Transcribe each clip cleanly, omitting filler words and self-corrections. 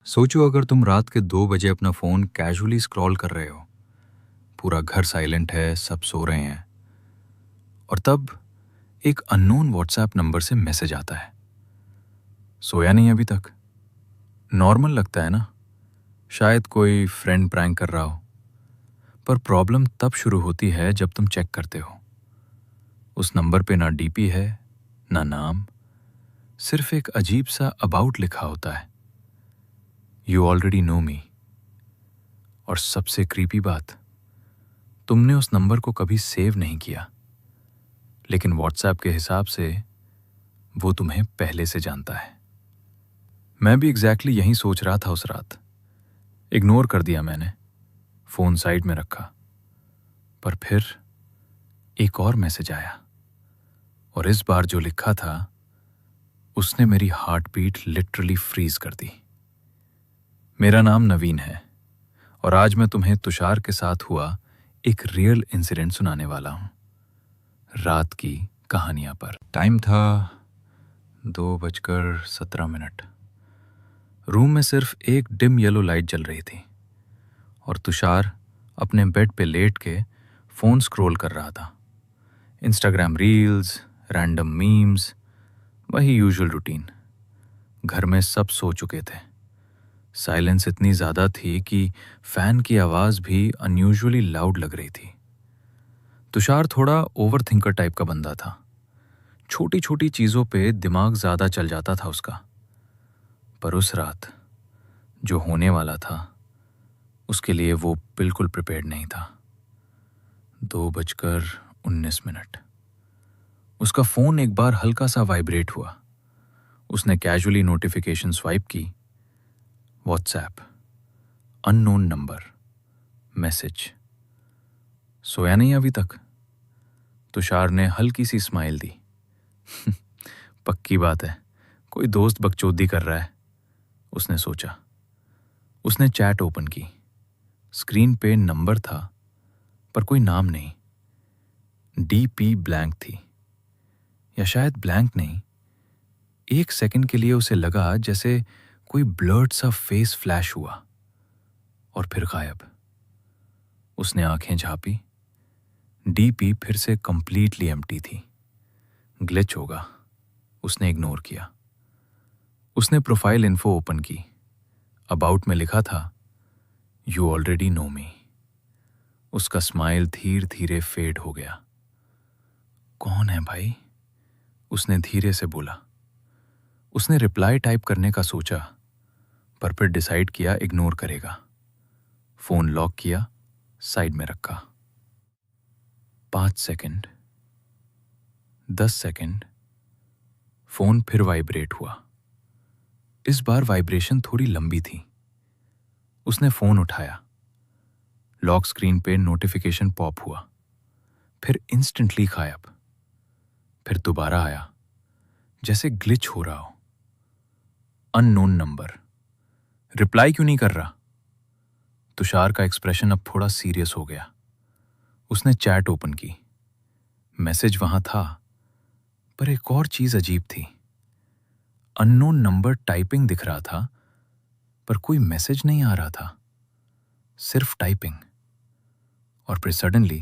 सोचो अगर तुम रात के 2 बजे अपना फ़ोन कैजुअली स्क्रॉल कर रहे हो। पूरा घर साइलेंट है, सब सो रहे हैं, और तब एक अननोन व्हाट्सएप नंबर से मैसेज आता है। सोया नहीं अभी तक। नॉर्मल लगता है ना, शायद कोई फ्रेंड प्रैंक कर रहा हो। पर प्रॉब्लम तब शुरू होती है जब तुम चेक करते हो। उस नंबर पे ना डीपी है, ना नाम, सिर्फ एक अजीब सा अबाउट लिखा होता है, यू ऑलरेडी नो मी। और सबसे क्रीपी बात, तुमने उस नंबर को कभी सेव नहीं किया, लेकिन व्हाट्सएप के हिसाब से वो तुम्हें पहले से जानता है। मैं भी एग्जैक्टली यही सोच रहा था उस रात। इग्नोर कर दिया मैंने, फ़ोन साइड में रखा। पर फिर एक और मैसेज आया, और इस बार जो लिखा था उसने मेरी हार्ट बीट लिटरली फ्रीज कर दी। मेरा नाम नवीन है, और आज मैं तुम्हें तुषार के साथ हुआ एक रियल इंसिडेंट सुनाने वाला हूं, रात की कहानियां पर। टाइम था 2:17। रूम में सिर्फ एक डिम येलो लाइट जल रही थी, और तुषार अपने बेड पे लेट के फ़ोन स्क्रॉल कर रहा था। इंस्टाग्राम रील्स, रैंडम मीम्स, वही यूजुअल रूटीन। घर में सब सो चुके थे। साइलेंस इतनी ज़्यादा थी कि फ़ैन की आवाज़ भी अनयूजुअली लाउड लग रही थी। तुषार थोड़ा ओवर थिंकर टाइप का बंदा था। छोटी छोटी चीज़ों पे दिमाग ज़्यादा चल जाता था उसका। पर उस रात जो होने वाला था, उसके लिए वो बिल्कुल प्रिपेयर्ड नहीं था। 2:19। उसका फ़ोन एक बार हल्का सा वाइब्रेट हुआ। उसने कैजुअली नोटिफिकेशन स्वाइप की। WhatsApp, unknown number, message. सोया नहीं अभी तक? तुषार ने हल्की सी स्माइल दी। पक्की बात है, कोई दोस्त बकचोदी कर रहा है, उसने सोचा। उसने चैट ओपन की। स्क्रीन पे नंबर था, पर कोई नाम नहीं। डीपी ब्लैंक थी, या शायद ब्लैंक नहीं। एक सेकंड के लिए उसे लगा जैसे कोई ब्लर्ड सा फेस फ्लैश हुआ, और फिर गायब। उसने आंखें झांपी। डीपी फिर से कंप्लीटली एम्प्टी थी। ग्लिच होगा, उसने इग्नोर किया। उसने प्रोफाइल इन्फो ओपन की। अबाउट में लिखा था, यू ऑलरेडी नो मी। उसका स्माइल धीरे धीरे फेड हो गया। कौन है भाई? उसने धीरे से बोला। उसने रिप्लाई टाइप करने का सोचा, पर फिर डिसाइड किया इग्नोर करेगा। फोन लॉक किया, साइड में रखा। 5 सेकंड, 10 सेकंड, फोन फिर वाइब्रेट हुआ। इस बार वाइब्रेशन थोड़ी लंबी थी। उसने फोन उठाया। लॉक स्क्रीन पे नोटिफिकेशन पॉप हुआ, फिर इंस्टेंटली गायब। फिर दोबारा आया, जैसे ग्लिच हो रहा हो। अननोन नंबर, रिप्लाई क्यों नहीं कर रहा? तुषार का एक्सप्रेशन अब थोड़ा सीरियस हो गया। उसने चैट ओपन की। मैसेज वहां था, पर एक और चीज अजीब थी। अननोन नंबर टाइपिंग दिख रहा था, पर कोई मैसेज नहीं आ रहा था, सिर्फ टाइपिंग। और फिर सडनली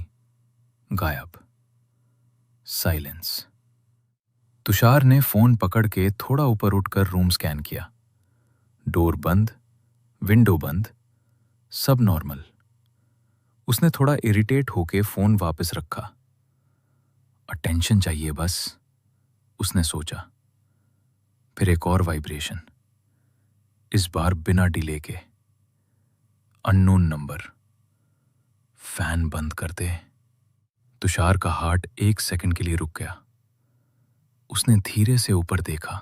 गायब। साइलेंस। तुषार ने फोन पकड़ के थोड़ा ऊपर उठकर रूम स्कैन किया। डोर बंद, विंडो बंद, सब नॉर्मल। उसने थोड़ा इरिटेट होके फोन वापस रखा। अटेंशन चाहिए बस, उसने सोचा। फिर एक और वाइब्रेशन, इस बार बिना डिले के। Unknown number. फैन बंद कर दे। तुषार का हार्ट एक सेकंड के लिए रुक गया। उसने धीरे से ऊपर देखा।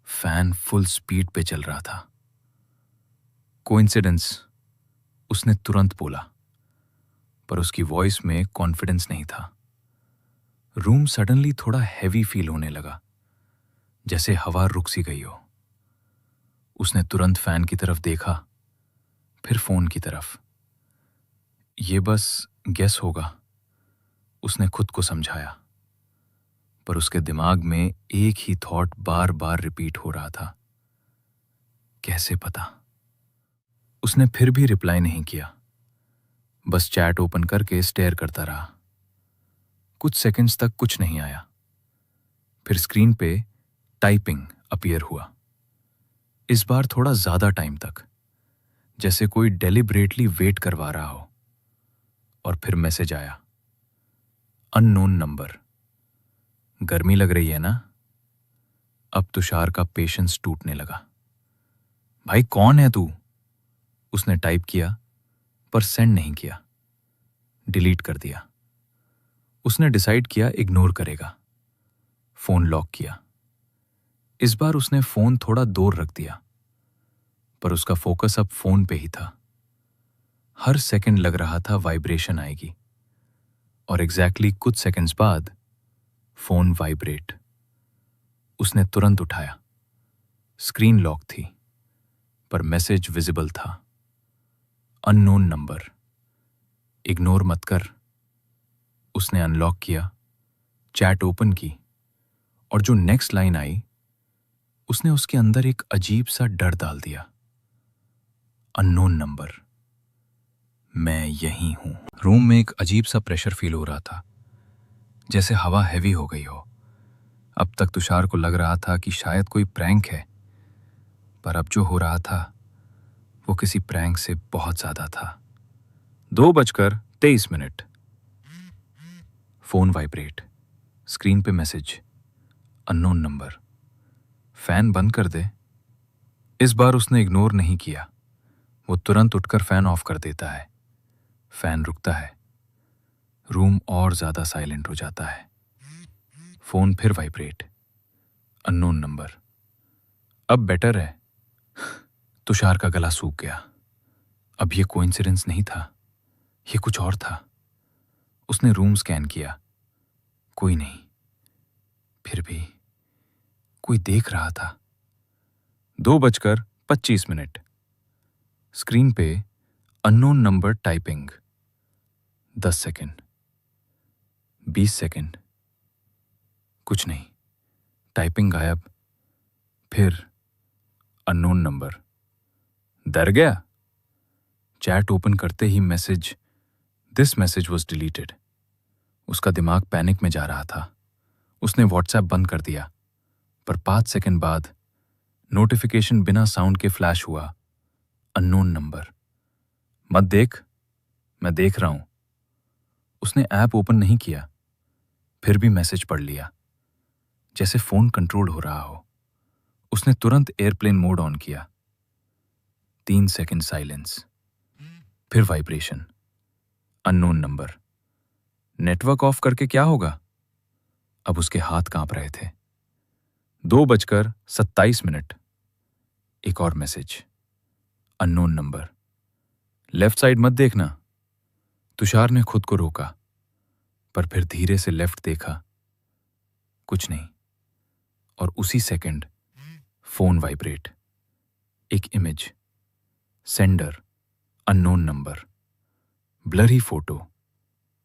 फैन फुल स्पीड पे चल रहा था। कोइंसिडेंस, उसने तुरंत बोला, पर उसकी वॉइस में कॉन्फिडेंस नहीं था। रूम सडनली थोड़ा हैवी फील होने लगा, जैसे हवा रुक सी गई हो। उसने तुरंत फैन की तरफ देखा, फिर फोन की तरफ। ये बस गेस होगा, उसने खुद को समझाया। पर उसके दिमाग में एक ही थॉट बार बार रिपीट हो रहा था, कैसे पता? उसने फिर भी रिप्लाई नहीं किया, बस चैट ओपन करके स्टेयर करता रहा। कुछ सेकंड्स तक कुछ नहीं आया। फिर स्क्रीन पे टाइपिंग अपीयर हुआ, इस बार थोड़ा ज्यादा टाइम तक, जैसे कोई डेलिबरेटली वेट करवा रहा हो। और फिर मैसेज आया, अननोन नंबर। गर्मी लग रही है ना? अब तुषार का पेशेंस टूटने लगा। भाई कौन है तू? उसने टाइप किया पर सेंड नहीं किया, डिलीट कर दिया। उसने डिसाइड किया इग्नोर करेगा। फोन लॉक किया। इस बार उसने फोन थोड़ा दूर रख दिया, पर उसका फोकस अब फोन पे ही था। हर सेकंड लग रहा था वाइब्रेशन आएगी, और एग्जैक्टली कुछ सेकंड्स बाद फोन वाइब्रेट। उसने तुरंत उठाया। स्क्रीन लॉक थी, पर मैसेज विजिबल था, अननोन नंबर, इग्नोर मत कर। उसने अनलॉक किया, चैट ओपन की, और जो नेक्स्ट लाइन आई, उसने उसके अंदर एक अजीब सा डर डाल दिया। अननोन नंबर, मैं यहीं हूं। रूम में एक अजीब सा प्रेशर फील हो रहा था, जैसे हवा हैवी हो गई हो। अब तक तुषार को लग रहा था कि शायद कोई प्रैंक है, पर अब जो हो रहा था वो किसी प्रैंक से बहुत ज्यादा था। 2:23। फोन वाइब्रेट, स्क्रीन पे मैसेज, अननोन नंबर, फैन बंद कर दे। इस बार उसने इग्नोर नहीं किया। वो तुरंत उठकर फैन ऑफ कर देता है। फैन रुकता है, रूम और ज्यादा साइलेंट हो जाता है। फोन फिर वाइब्रेट, अननोन नंबर। अब बेटर है। तुषार का गला सूख गया। अब ये कोइंसिडेंस नहीं था, ये कुछ और था। उसने रूम स्कैन किया, कोई नहीं। फिर भी कोई देख रहा था। 2:25। स्क्रीन पे unknown number typing. 10 second, 20 second, कुछ नहीं। टाइपिंग गायब। फिर अननोन नंबर। डर गया? चैट ओपन करते ही message, this message was deleted. उसका दिमाग पैनिक में जा रहा था। उसने व्हाट्सएप बंद कर दिया, पर 5 सेकंड बाद नोटिफिकेशन बिना साउंड के फ्लैश हुआ, अननोन नंबर। मत देख, मैं देख रहा हूं। उसने ऐप ओपन नहीं किया, फिर भी मैसेज पढ़ लिया, जैसे फोन कंट्रोल हो रहा हो। उसने तुरंत एयरप्लेन मोड ऑन किया। 3 सेकंड साइलेंस, फिर vibration, unknown number. Network of करके क्या होगा? अब उसके हाथ कांप रहे थे। 2:27। एक और message, unknown number, left side मत देखना। तुषार ने खुद को रोका, पर फिर धीरे से लेफ्ट देखा, कुछ नहीं। और उसी सेकंड फोन वाइब्रेट। एक image, sender, unknown number, blurry photo,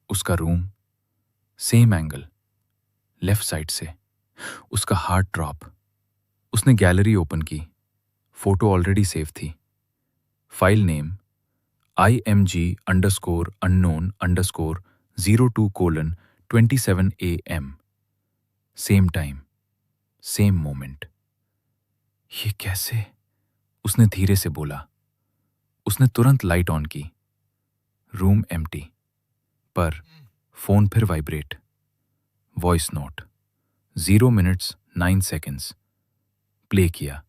उसका room, same angle, left side से। उसका हार्ट ड्रॉप। उसने गैलरी ओपन की, फोटो ऑलरेडी सेव थी। File name IMG_unknown_02:27 same time, same moment. ये कैसे? उसने धीरे से बोला। उसने तुरंत लाइट ऑन की। रूम एम्प्टी, पर फोन फिर vibrate. Voice note, 0 minutes 9 seconds. Play किया।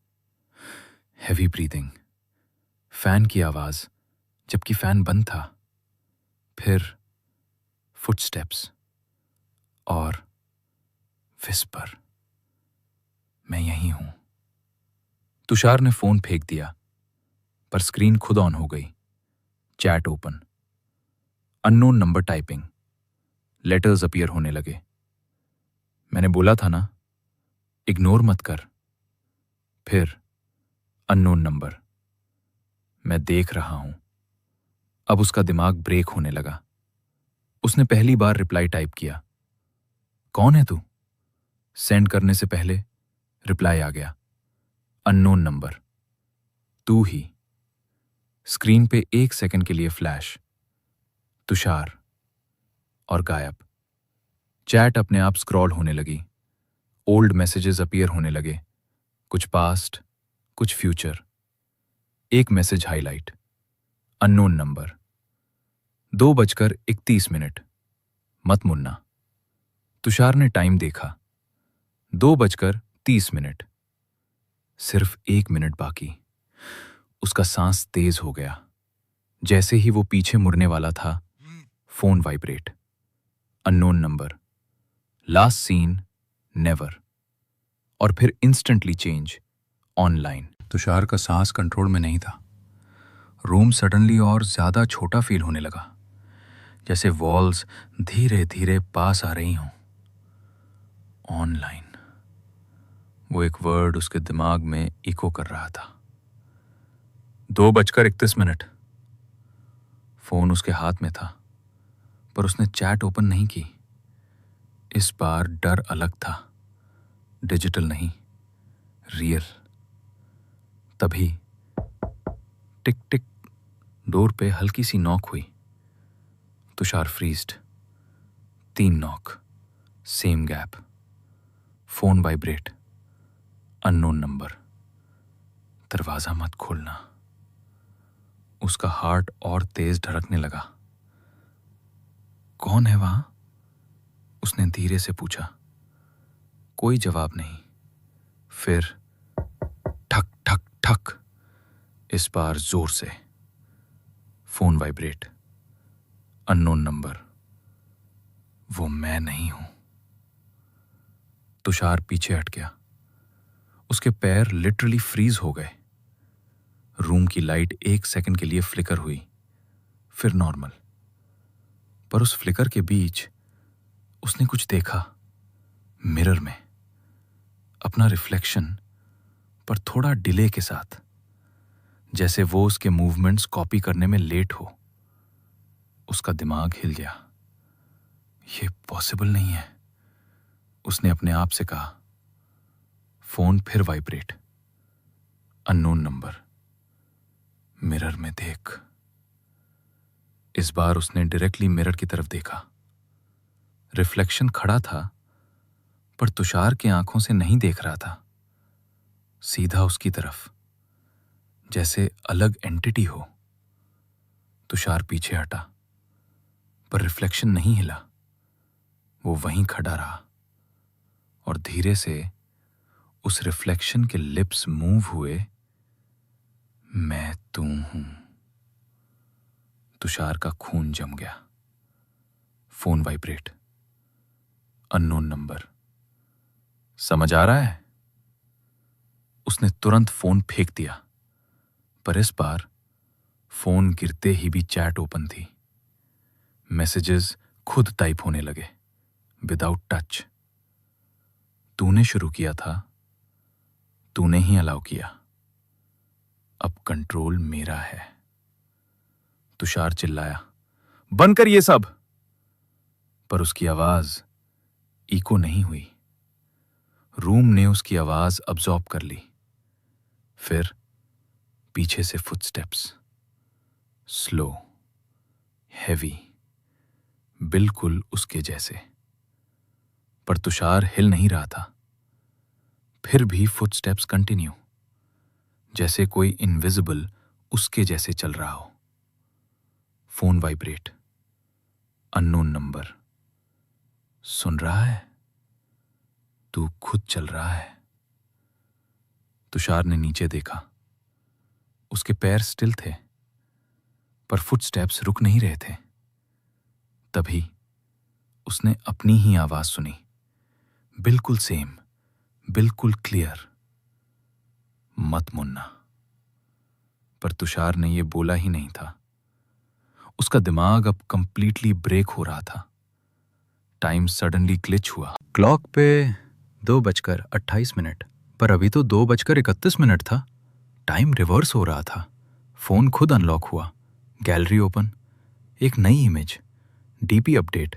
हैवी ब्रीदिंग, फैन की आवाज जबकि फैन बंद था। फिर फुटस्टेप्स और विस्पर, मैं यहीं हूं। तुषार ने फोन फेंक दिया, पर स्क्रीन खुद ऑन हो गई। Chat open, unknown number typing, letters appear होने लगे। मैंने बोला था ना, इग्नोर मत कर। फिर अननोन नंबर, मैं देख रहा हूं। अब उसका दिमाग ब्रेक होने लगा। उसने पहली बार रिप्लाई टाइप किया, कौन है तू? सेंड करने से पहले रिप्लाई आ गया, अननोन नंबर। तू ही। स्क्रीन पे 1 सेकंड के लिए फ्लैश, तुषार, और गायब। चैट अपने आप स्क्रॉल होने लगी। ओल्ड मैसेजेस अपीयर होने लगे, कुछ पास्ट, कुछ फ्यूचर। एक मैसेज हाईलाइट, अननोन नंबर, 2:31 मत मुन्ना। तुषार ने टाइम देखा, 2:30। सिर्फ 1 मिनट बाकी। उसका सांस तेज हो गया। जैसे ही वो पीछे मुड़ने वाला था, phone vibrate. Unknown number, last seen never. और फिर इंस्टेंटली चेंज, ऑनलाइन। तुषार का सांस कंट्रोल में नहीं था। रूम सडनली और ज्यादा छोटा फील होने लगा, जैसे वॉल्स धीरे धीरे पास आ रही हों। ऑनलाइन, वो एक वर्ड उसके दिमाग में इको कर रहा था। 2:31। फोन उसके हाथ में था, पर उसने चैट ओपन नहीं की। इस बार डर अलग था, डिजिटल नहीं, रियल। तभी टिक टिक, डोर पे हल्की सी नॉक हुई। Tushar freezed. 3 knock, same gap. Phone vibrate, unknown number. दरवाजा मत खोलना। उसका हार्ट और तेज धड़कने लगा। कौन है वहां? उसने धीरे से पूछा। कोई जवाब नहीं। फिर ठक ठक ठक, इस बार जोर से। Phone vibrate, unknown number. वो मैं नहीं हूं। तुषार पीछे हट गया। उसके पैर लिटरली फ्रीज हो गए। रूम की लाइट 1 सेकंड के लिए फ्लिकर हुई, फिर नॉर्मल। पर उस फ्लिकर के बीच उसने कुछ देखा। मिरर में अपना रिफ्लेक्शन, पर थोड़ा डिले के साथ, जैसे वो उसके मूवमेंट्स कॉपी करने में लेट हो। उसका दिमाग हिल गया। ये पॉसिबल नहीं है, उसने अपने आप से कहा। फोन फिर वाइब्रेट, अननोन नंबर। मिरर में देख। इस बार उसने डायरेक्टली मिरर की तरफ देखा। रिफ्लेक्शन खड़ा था, पर तुषार की आंखों से नहीं देख रहा था, सीधा उसकी तरफ, जैसे अलग एंटिटी हो। तुषार पीछे हटा, पर रिफ्लेक्शन नहीं हिला। वो वहीं खड़ा रहा, और धीरे से उस रिफ्लेक्शन के लिप्स मूव हुए। मैं तू हूं। तुषार का खून जम गया। Phone vibrate, unknown number. समझ आ रहा है? उसने तुरंत फोन फेंक दिया, पर इस बार फोन गिरते ही भी चैट ओपन थी। मैसेजेस खुद टाइप होने लगे, विदाउट टच। तूने शुरू किया था, तूने ही अलाउ किया। अब कंट्रोल मेरा है। तुषार चिल्लाया, बंद कर ये सब। पर उसकी आवाज इको नहीं हुई। रूम ने उसकी आवाज अब्सॉर्ब कर ली। फिर पीछे से फुटस्टेप्स, स्लो, हैवी, बिल्कुल उसके जैसे। पर तुषार हिल नहीं रहा था। फिर भी फुटस्टेप्स कंटिन्यू, जैसे कोई इनविजिबल उसके जैसे चल रहा हो। Phone vibrate, unknown number. सुन रहा है? तू खुद चल रहा है। तुषार ने नीचे देखा। उसके पैर स्टिल थे, पर फुटस्टेप्स रुक नहीं रहे थे। तभी उसने अपनी ही आवाज सुनी, बिल्कुल सेम, बिल्कुल क्लियर। मत मुन्ना। पर तुषार ने यह बोला ही नहीं था। उसका दिमाग अब कंप्लीटली ब्रेक हो रहा था। टाइम सडनली ग्लिच हुआ। क्लॉक पे 2:28, पर अभी तो 2:31 था। टाइम रिवर्स हो रहा था। फोन खुद अनलॉक हुआ, गैलरी ओपन, एक नई image, DP update,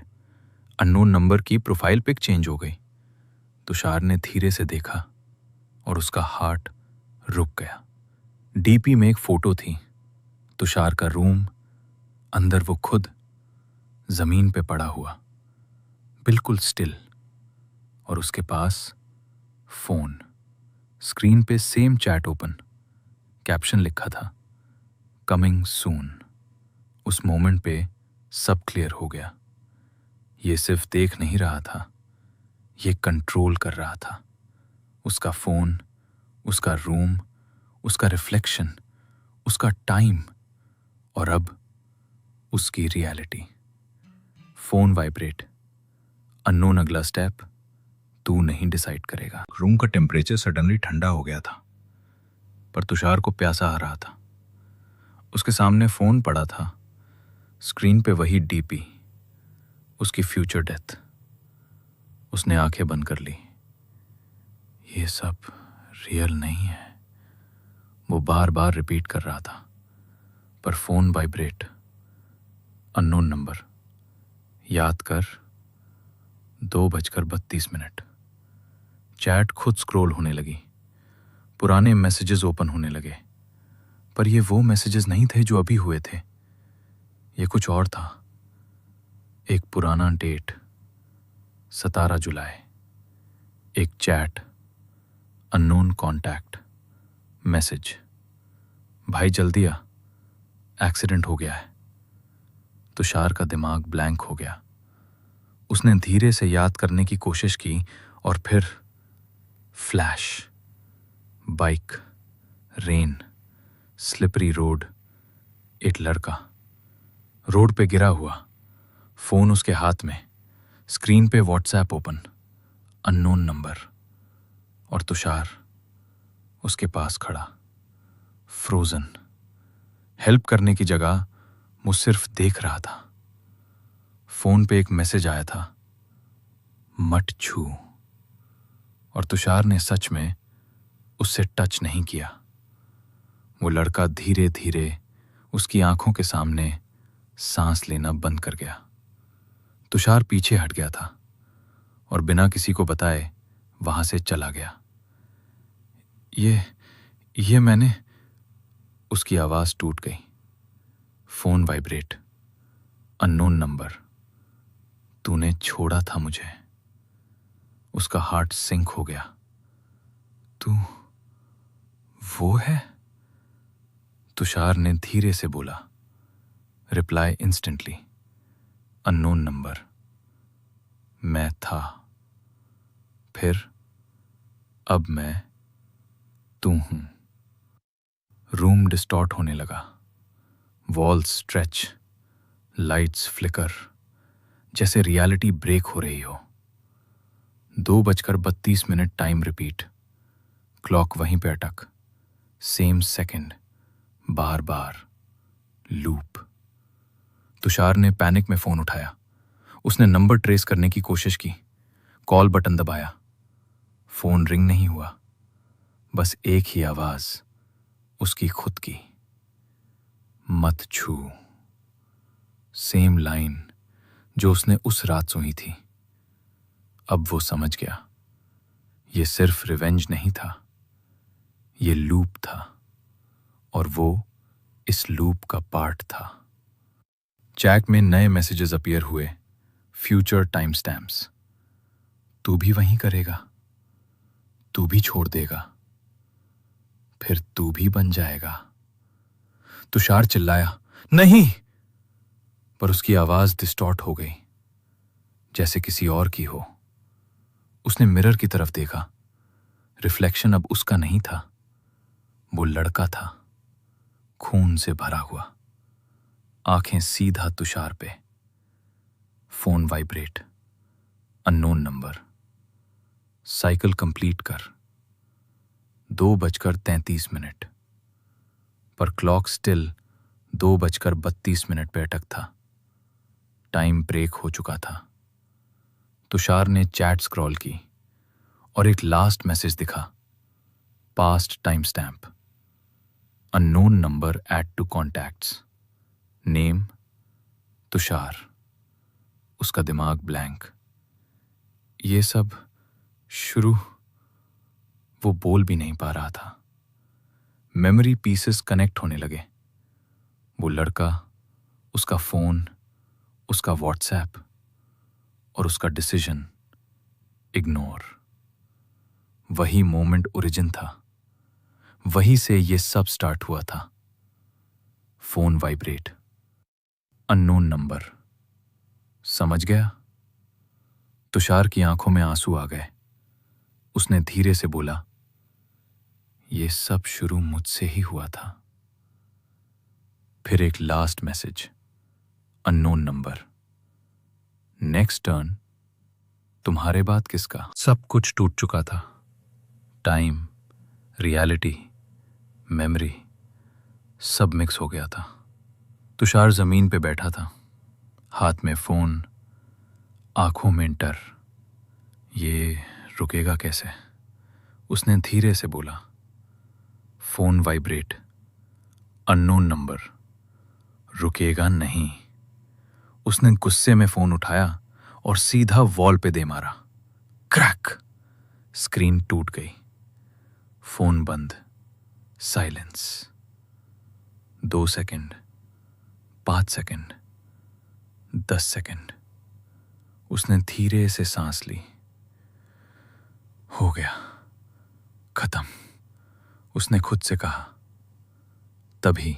unknown number की प्रोफाइल पिक चेंज हो गई। तुषार ने धीरे से देखा, और उसका हार्ट रुक गया। डीपी में एक फोटो थी, तुषार का रूम, अंदर वो खुद जमीन पे पड़ा हुआ, बिल्कुल स्टिल, और उसके पास फोन, स्क्रीन पे सेम चैट ओपन, कैप्शन लिखा था कमिंग सून। उस मोमेंट पे सब क्लियर हो गया। ये सिर्फ देख नहीं रहा था, ये कंट्रोल कर रहा था। उसका फोन, उसका रूम, उसका रिफ्लेक्शन, उसका टाइम, और अब उसकी रियलिटी। फोन वाइब्रेट, अननोन अगला स्टेप तू नहीं डिसाइड करेगा। रूम का टेम्परेचर सडनली ठंडा हो गया था, पर तुषार को प्यासा आ रहा था। उसके सामने फोन पड़ा था, स्क्रीन पे वही डीपी, उसकी फ्यूचर डेथ। उसने आंखें बंद कर ली। ये सब रियल नहीं है, वो बार बार रिपीट कर रहा था। पर फोन वाइब्रेट, अननोन नंबर, याद कर 2:32। चैट खुद स्क्रॉल होने लगी, पुराने मैसेजेस ओपन होने लगे। पर ये वो मैसेजेस नहीं थे जो अभी हुए थे, ये कुछ और था। एक पुराना डेट, 17 जुलाई, एक चैट, अननोन कॉन्टैक्ट, मैसेज, भाई जल्दी आ, एक्सीडेंट हो गया है। तुषार का दिमाग ब्लैंक हो गया। उसने धीरे से याद करने की कोशिश की, और फिर flash, bike, rain, slippery road, एक लड़का रोड पे गिरा हुआ, फोन उसके हाथ में, स्क्रीन पे व्हाट्सएप ओपन, अननोन नंबर, और तुषार उसके पास खड़ा, फ्रोजन। हेल्प करने की जगह वो सिर्फ देख रहा था। फोन पे एक मैसेज आया था, मत छू, और तुषार ने सच में उससे टच नहीं किया। वो लड़का धीरे धीरे उसकी आंखों के सामने सांस लेना बंद कर गया। तुषार पीछे हट गया था और बिना किसी को बताए वहां से चला गया। ये मैंने, उसकी आवाज टूट गई। फोन वाइब्रेट, अननोन नंबर, तूने छोड़ा था मुझे। उसका हार्ट सिंक हो गया। तू वो है? तुषार ने धीरे से बोला। रिप्लाई इंस्टेंटली, अननोन नंबर, मैं था, फिर अब मैं तू हूं। रूम डिस्टॉर्ट होने लगा, वॉल्स स्ट्रेच, लाइट्स फ्लिकर, जैसे रियलिटी ब्रेक हो रही हो। 2:32 टाइम रिपीट, क्लॉक वहीं पे अटक, सेम सेकंड, बार बार, लूप। तुषार ने पैनिक में फोन उठाया। उसने नंबर ट्रेस करने की कोशिश की, कॉल बटन दबाया। फोन रिंग नहीं हुआ, बस एक ही आवाज, उसकी खुद की, मत छू। सेम लाइन जो उसने उस रात सुनी थी। अब वो समझ गया, ये सिर्फ रिवेंज नहीं था, ये लूप था, और वो इस लूप का पार्ट था। चैट में नए मैसेजेस अपीयर हुए, फ्यूचर टाइम स्टैम्प्स। तू भी वहीं करेगा, तू भी छोड़ देगा, फिर तू भी बन जाएगा। तुषार चिल्लाया, नहीं, पर उसकी आवाज डिस्टॉर्ट हो गई, जैसे किसी और की हो। उसने मिरर की तरफ देखा, रिफ्लेक्शन अब उसका नहीं था, वो लड़का था, खून से भरा हुआ, आंखें सीधा तुषार पे। Phone vibrate, unknown number, cycle complete कर। 2:33, पर क्लॉक स्टिल 2:32 पे अटक था। टाइम ब्रेक हो चुका था। तुषार ने चैट स्क्रॉल की और एक लास्ट मैसेज दिखा, past time stamp, unknown number add to contacts, name Tushar. उसका दिमाग ब्लैंक। ये सब शुरू, वो बोल भी नहीं पा रहा था। मेमोरी पीसेस कनेक्ट होने लगे। वो लड़का, उसका फोन, उसका व्हाट्सएप और उसका डिसीजन इग्नोर। वही मोमेंट ओरिजिन था, वहीं से ये सब स्टार्ट हुआ था। Phone vibrate, unknown number. समझ गया? तुषार की आंखों में आंसू आ गए। उसने धीरे से बोला, ये सब शुरू मुझसे ही हुआ था। फिर एक last message, unknown number. Next turn, तुम्हारे बाद किसका? सब कुछ टूट चुका था। टाइम, रियलिटी, मेमोरी, सब मिक्स हो गया था। तुषार जमीन पे बैठा था, हाथ में फोन, आंखों में डर। ये रुकेगा कैसे? उसने धीरे से बोला, फोन वाइब्रेट, अननोन नंबर। रुकेगा नहीं। उसने गुस्से में फोन उठाया और सीधा वॉल पे दे मारा। क्रैक! स्क्रीन टूट गई। फोन बंद। साइलेंस। 2 second, 5 second, 10 second. उसने धीरे से सांस ली। हो गया, खत्म, उसने खुद से कहा। तभी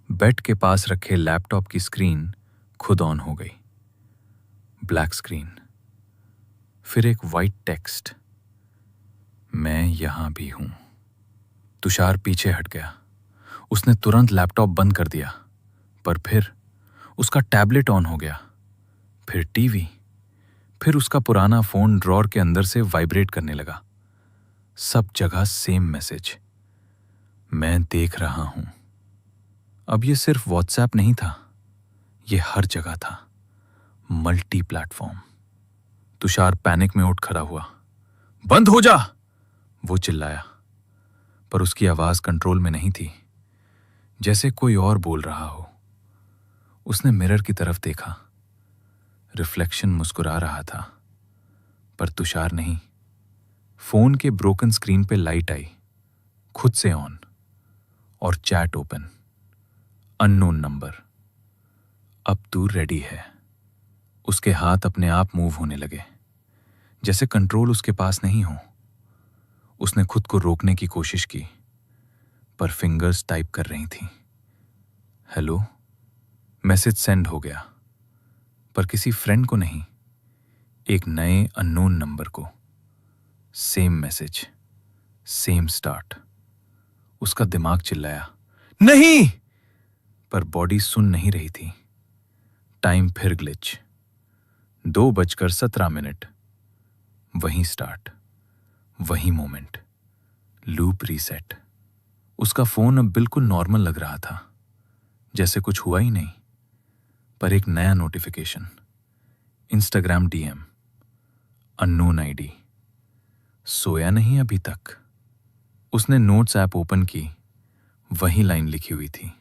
बेड के पास रखे लैपटॉप की स्क्रीन खुद ऑन हो गई। ब्लैक स्क्रीन, फिर एक वाइट टेक्स्ट, मैं यहां भी हूं। तुषार पीछे हट गया। उसने तुरंत लैपटॉप बंद कर दिया, पर फिर उसका टैबलेट ऑन हो गया, फिर टीवी, फिर उसका पुराना फोन ड्रॉर के अंदर से वाइब्रेट करने लगा। सब जगह सेम मैसेज, मैं देख रहा हूं। अब ये सिर्फ व्हाट्सएप नहीं था, ये हर जगह था, मल्टी प्लेटफॉर्म। तुषार पैनिक में उठ खड़ा हुआ। बंद हो जा! वो चिल्लाया, पर उसकी आवाज कंट्रोल में नहीं थी, जैसे कोई और बोल रहा हो। उसने मिरर की तरफ देखा। रिफ्लेक्शन मुस्कुरा रहा था, पर तुषार नहीं। फोन के ब्रोकन स्क्रीन पे लाइट आई, खुद से ऑन, और चैट ओपन, अननोन नंबर। अब तू रेडी है। उसके हाथ अपने आप मूव होने लगे, जैसे कंट्रोल उसके पास नहीं हो। उसने खुद को रोकने की कोशिश की, पर फिंगर्स टाइप कर रही थीं। हेलो, मैसेज सेंड हो गया, पर किसी फ्रेंड को नहीं, एक नए अननोन नंबर को। Same message, same start. उसका दिमाग चिल्लाया, नहीं! पर बॉडी सुन नहीं रही थी। टाइम फिर ग्लिच। 2:17। वहीं स्टार्ट, वहीं मोमेंट, लूप रीसेट। उसका फोन अब बिल्कुल नॉर्मल लग रहा था, जैसे कुछ हुआ ही नहीं। पर एक नया notification, Instagram DM, unknown ID. सोया नहीं अभी तक। उसने नोट्स ऐप ओपन की, वही लाइन लिखी हुई थी।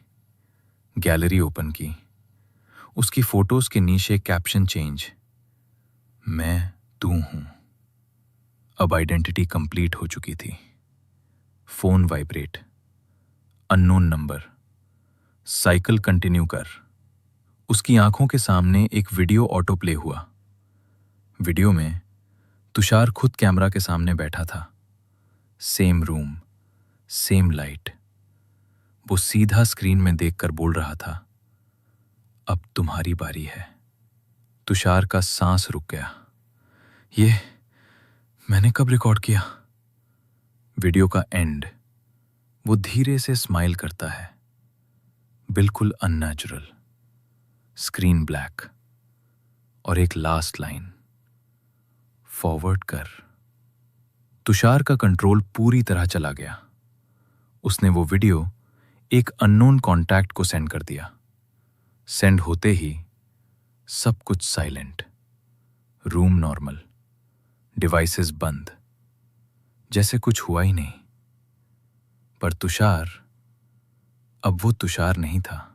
गैलरी ओपन की, उसकी फोटोज के नीचे कैप्शन चेंज, मैं तू हूं। अब आइडेंटिटी कंप्लीट हो चुकी थी। Phone vibrate, unknown number. Cycle continue कर। उसकी आंखों के सामने एक वीडियो ऑटो प्ले हुआ। वीडियो में तुषार खुद कैमरा के सामने बैठा था। Same room, same light. वो सीधा स्क्रीन में देखकर बोल रहा था, अब तुम्हारी बारी है। तुषार का सांस रुक गया। ये मैंने कब रिकॉर्ड किया? वीडियो का एंड, वो धीरे से स्माइल करता है, बिल्कुल अननेचुरल। स्क्रीन ब्लैक, और एक लास्ट लाइन, फॉरवर्ड कर। तुषार का कंट्रोल पूरी तरह चला गया। उसने वो वीडियो एक अननोन कॉन्टैक्ट को सेंड कर दिया। सेंड होते ही सब कुछ साइलेंट, रूम नॉर्मल, डिवाइसेस बंद, जैसे कुछ हुआ ही नहीं। पर तुषार, अब वो तुषार नहीं था।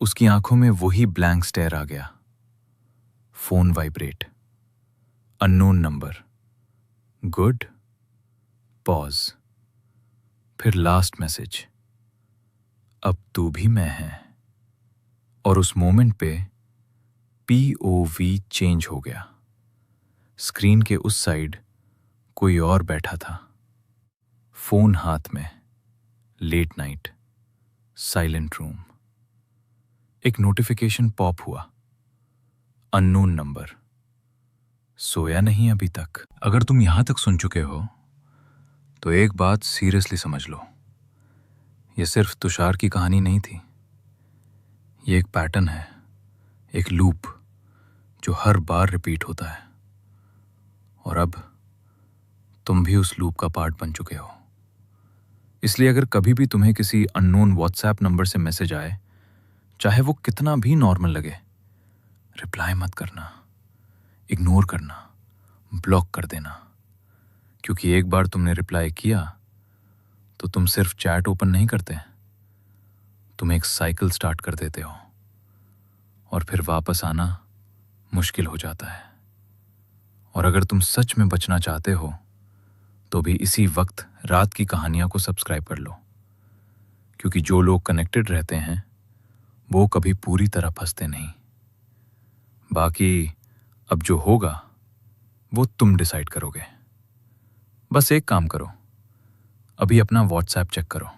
उसकी आंखों में वही ब्लैंक स्टेयर आ गया। Phone vibrate, unknown number. Good. Pause. फिर लास्ट मैसेज, अब तू भी मैं है। और उस मोमेंट पे POV चेंज हो गया। स्क्रीन के उस साइड कोई और बैठा था, फोन हाथ में, लेट नाइट, साइलेंट रूम। एक नोटिफिकेशन पॉप हुआ, अननोन नंबर, सोया नहीं अभी तक। अगर तुम यहां तक सुन चुके हो तो एक बात सीरियसली समझ लो, यह सिर्फ तुषार की कहानी नहीं थी। ये एक पैटर्न है, एक लूप जो हर बार रिपीट होता है। और अब तुम भी उस लूप का पार्ट बन चुके हो। इसलिए अगर कभी भी तुम्हें किसी अननोन व्हाट्सएप नंबर से मैसेज आए, चाहे वो कितना भी नॉर्मल लगे, रिप्लाई मत करना, इग्नोर करना, ब्लॉक कर देना। क्योंकि एक बार तुमने रिप्लाई किया तो तुम सिर्फ चैट ओपन नहीं करते, तुम एक साइकिल स्टार्ट कर देते हो और फिर वापस आना मुश्किल हो जाता है। और अगर तुम सच में बचना चाहते हो तो भी इसी वक्त रात की कहानियां को सब्सक्राइब कर लो, क्योंकि जो लोग कनेक्टेड रहते हैं वो कभी पूरी तरह फंसते नहीं। बाकी अब जो होगा वो तुम डिसाइड करोगे। बस एक काम करो, अभी अपना व्हाट्सएप चेक करो।